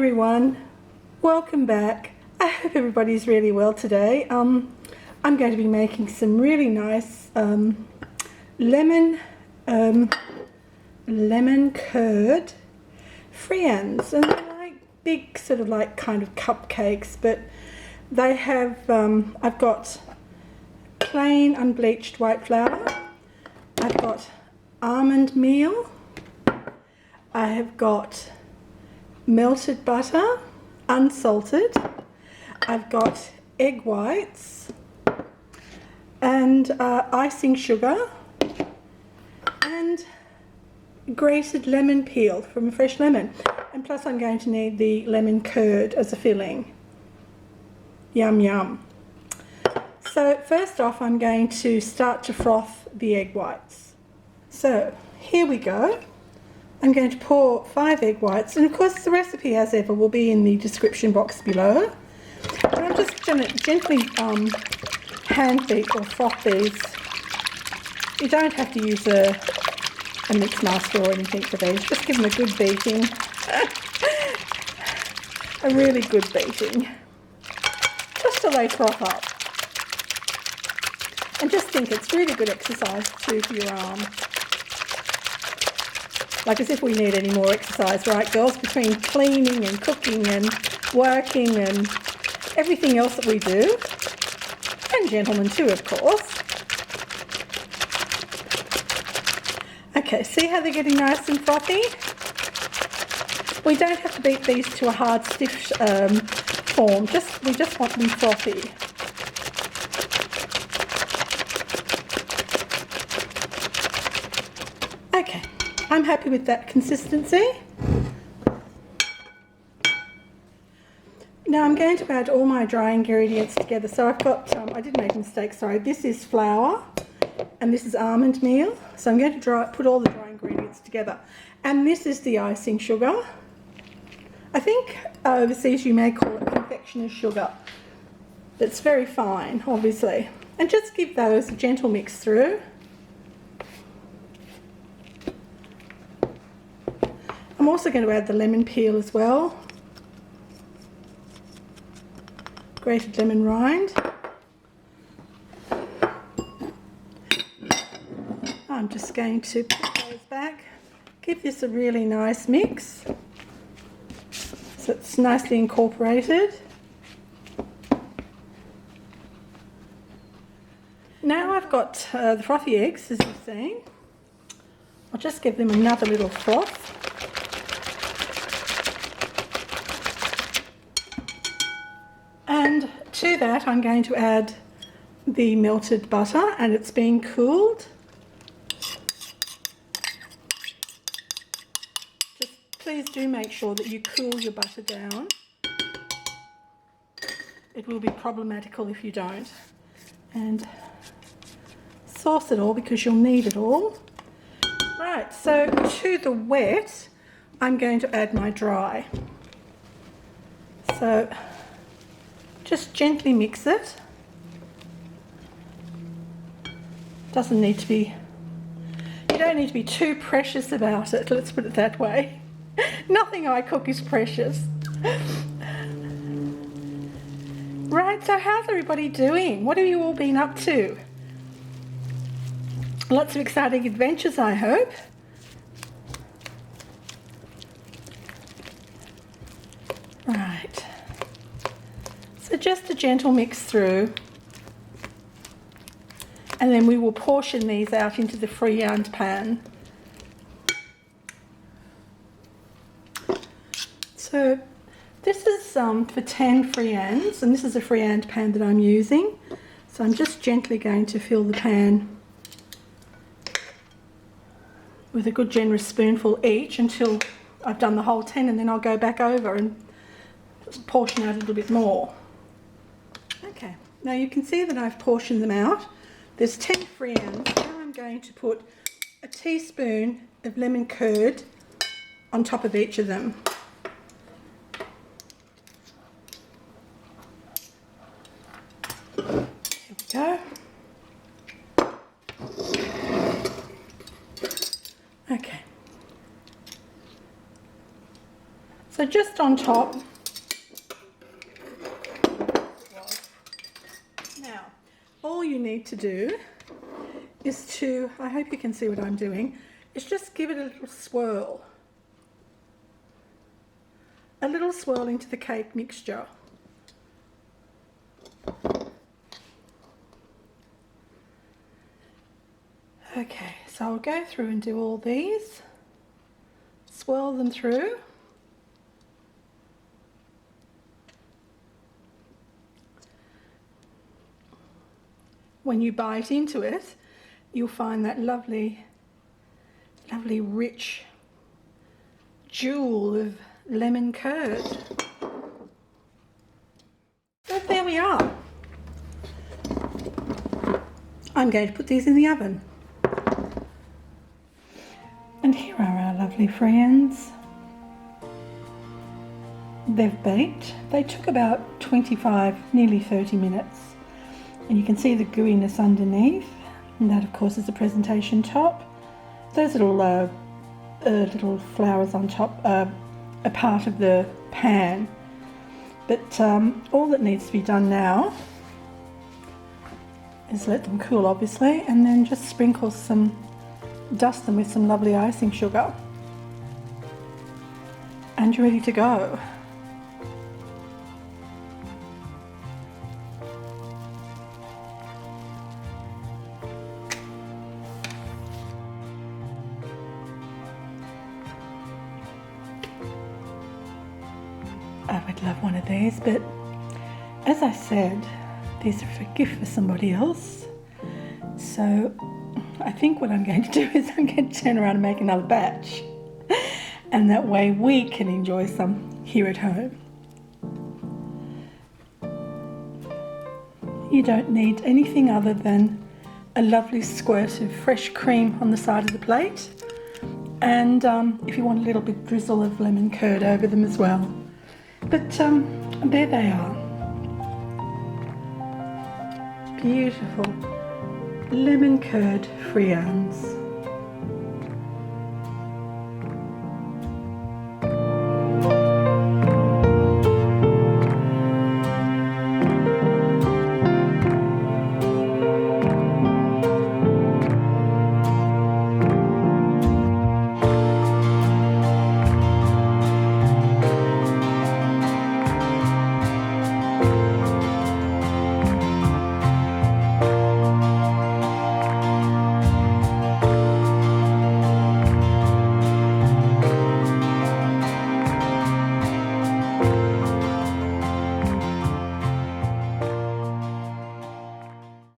everyone, welcome back. I hope everybody's really well today. I'm going to be making some really nice lemon curd friands, and they're like big sort of like kind of cupcakes, but they have I've got plain unbleached white flour, I've got almond meal, I have got melted butter, unsalted, I've got egg whites and icing sugar and grated lemon peel from a fresh lemon, and plus I'm going to need the lemon curd as a filling. Yum yum. So first off, I'm going to start to froth the egg whites. So here we go. I'm going to pour 5 egg whites, and of course the recipe, as ever, will be in the description box below. And I'm just going to gently hand beat or froth these. You don't have to use a mix master or anything for these. Just give them a good beating. A really good beating. Just till they froth up. And just think, it's really good exercise too for your arm. Like as if we need any more exercise, right girls, between cleaning and cooking and working and everything else that we do. And gentlemen too, of course. Okay, see how they're getting nice and frothy? We don't have to beat these to a hard, stiff form. We just want them frothy. Okay, I'm happy with that consistency. Now I'm going to add all my dry ingredients together. So I've got, I did make a mistake, sorry. This is flour and this is almond meal. So I'm going to put all the dry ingredients together. And this is the icing sugar. I think overseas you may call it confectioner's sugar. It's very fine, obviously. And just give those a gentle mix through. I'm also going to add the lemon peel as well. Grated lemon rind. I'm just going to put those back. Give this a really nice mix so it's nicely incorporated. Now I've got the frothy eggs, as you've seen. I'll just give them another little froth. And to that I'm going to add the melted butter, and it's being cooled. Just please do make sure that you cool your butter down. It will be problematical if you don't. And sauce it all because you'll need it all. Right, so to the wet I'm going to add my dry. So just gently mix it. Doesn't need to be, you don't need to be too precious about it, let's put it that way. Nothing I cook is precious. Right, so how's everybody doing? What have you all been up to? Lots of exciting adventures, I hope. Right. So just a gentle mix through, and then we will portion these out into the friand pan. So this is for 10 friands, and this is a friand pan that I'm using. So I'm just gently going to fill the pan with a good generous spoonful each until I've done the whole 10, and then I'll go back over and portion out a little bit more. Okay, now you can see that I've portioned them out. There's 10 friands. Now I'm going to put a teaspoon of lemon curd on top of each of them. Here we go. Okay. So So just on top. Now, all you need to do is to, I hope you can see what I'm doing, is just give it a little swirl. A little swirl into the cake mixture. Okay, so I'll go through and do all these, swirl them through. When you bite into it, you'll find that lovely, lovely rich jewel of lemon curd. So there we are. I'm going to put these in the oven. And here are our lovely friends. They've baked. They took about 25, nearly 30 minutes. And you can see the gooiness underneath. And that, of course, is the presentation top. Those little flowers on top are a part of the pan. But all that needs to be done now is let them cool, obviously, and then just sprinkle some, dust them with some lovely icing sugar. And you're ready to go. I would love one of these, but as I said, these are a gift for somebody else. So I think what I'm going to do is I'm going to turn around and make another batch. And that way we can enjoy some here at home. You don't need anything other than a lovely squirt of fresh cream on the side of the plate. And if you want a little bit drizzle of lemon curd over them as well. But there they are. Beautiful lemon curd friands.